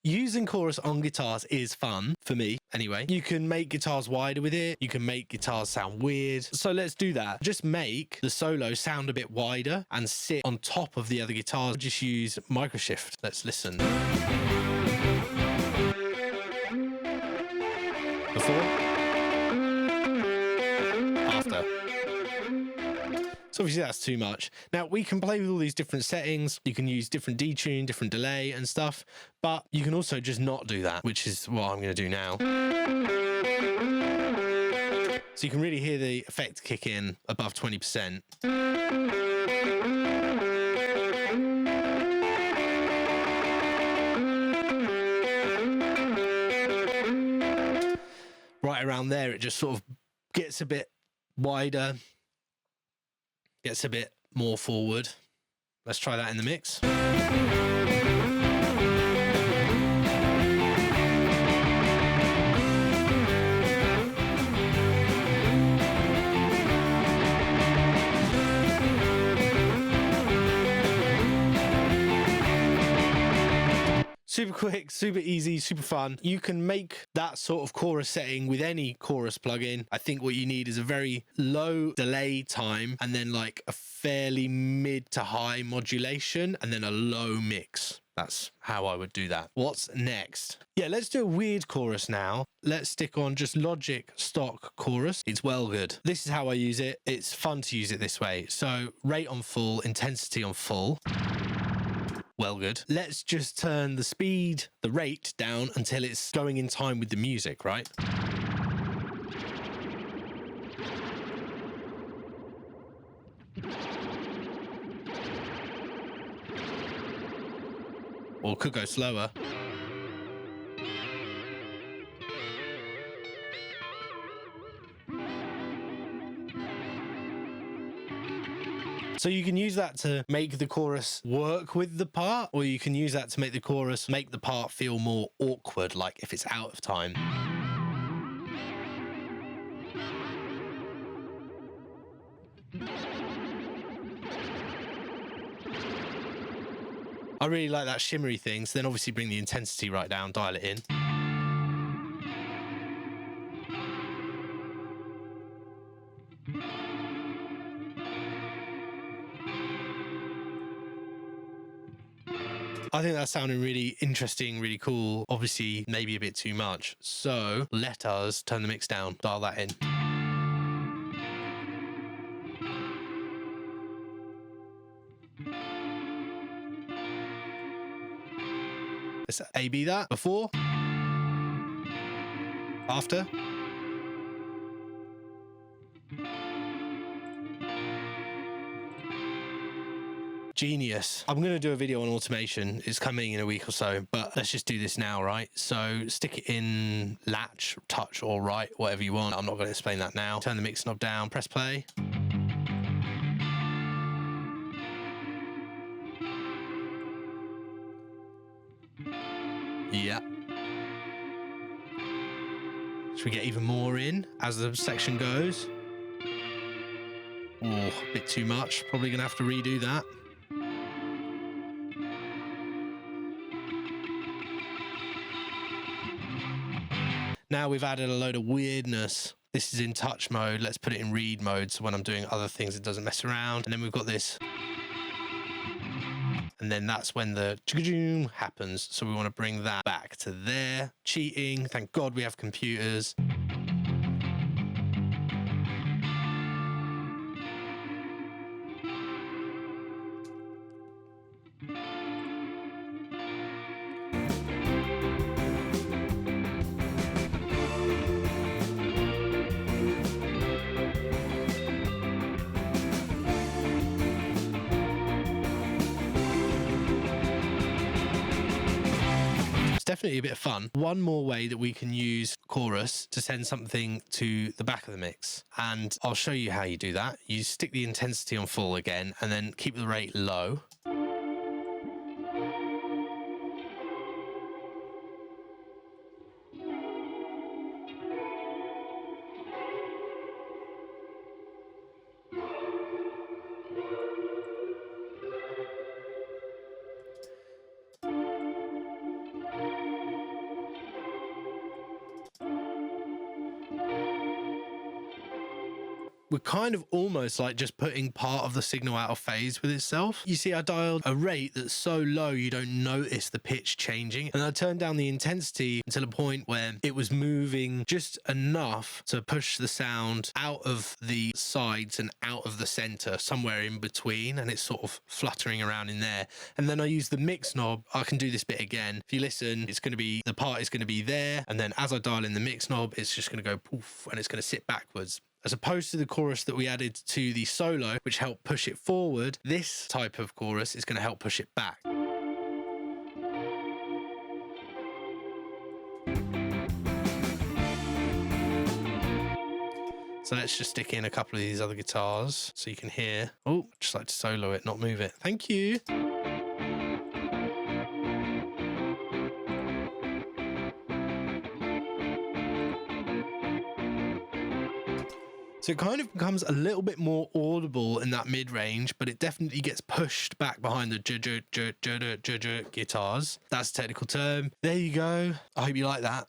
Using chorus on guitars is fun, for me anyway. You can make guitars wider with it. You can make guitars sound weird. So let's do that. Just make the solo sound a bit wider and sit on top of the other guitars. Just use microshift. Let's listen. Before. After. So obviously that's too much. Now we can play with all these different settings. You can use different detune, different delay and stuff, but you can also just not do that, which is what I'm going to do now. So you can really hear the effect kick in above 20%. Right around there, it just sort of gets a bit wider, gets a bit more forward. Let's try that in the mix. Super quick, super easy, super fun. You can make that sort of chorus setting with any chorus plugin. I think what you need is a very low delay time and then like a fairly mid to high modulation and then a low mix. That's how I would do that. What's next? Yeah, let's do a weird chorus now. Let's stick on just Logic stock chorus. It's well good. This is how I use it. It's fun to use it this way. So rate on full, intensity on full. Well good. Let's just turn the speed, the rate down until it's going in time with the music, right? Or could go slower. So you can use that to make the chorus work with the part, or you can use that to make the chorus make the part feel more awkward, like if it's out of time. I really like that shimmery thing, so then obviously bring the intensity right down, dial it in. I think that's sounding really interesting, really cool. Obviously, maybe a bit too much. So let us turn the mix down, dial that in. Let's A-B that. Before. After. Genius. I'm going to do a video on automation. It's coming in a week or so, but let's just do this now, right? So stick it in latch, touch, or right, whatever you want. I'm not going to explain that now. Turn the mix knob down, press play. Yeah. Should we get even more in as the section goes? Oh, a bit too much. Probably going to have to redo that. Now we've added a load of weirdness. This is in touch mode. Let's put it in read mode, so when I'm doing other things, it doesn't mess around. And then we've got this. And then that's when the happens. So we want to bring that back to there. Cheating. Thank God we have computers. Definitely a bit of fun. One more way that we can use chorus to send something to the back of the mix, and I'll show you how you do that. You stick the intensity on full again and then keep the rate low. we're kind of almost like just putting part of the signal out of phase with itself. You see, I dialed a rate that's so low you don't notice the pitch changing, and I turned down the intensity until a point where it was moving just enough to push the sound out of the sides and out of the center, somewhere in between, and it's sort of fluttering around in there. And then I use the mix knob. I can do this bit again. If you listen, it's going to be, the part is going to be there, and then as I dial in the mix knob, it's just going to go poof, and it's going to sit backwards. As opposed to the chorus that we added to the solo, which helped push it forward, this type of chorus is going to help push it back. So let's just stick in a couple of these other guitars so you can hear. Oh, I'd just like to solo it, not move it. Thank you. So it kind of becomes a little bit more audible in that mid-range, but it definitely gets pushed back behind the guitars. That's a technical term. There you go. I hope you like that.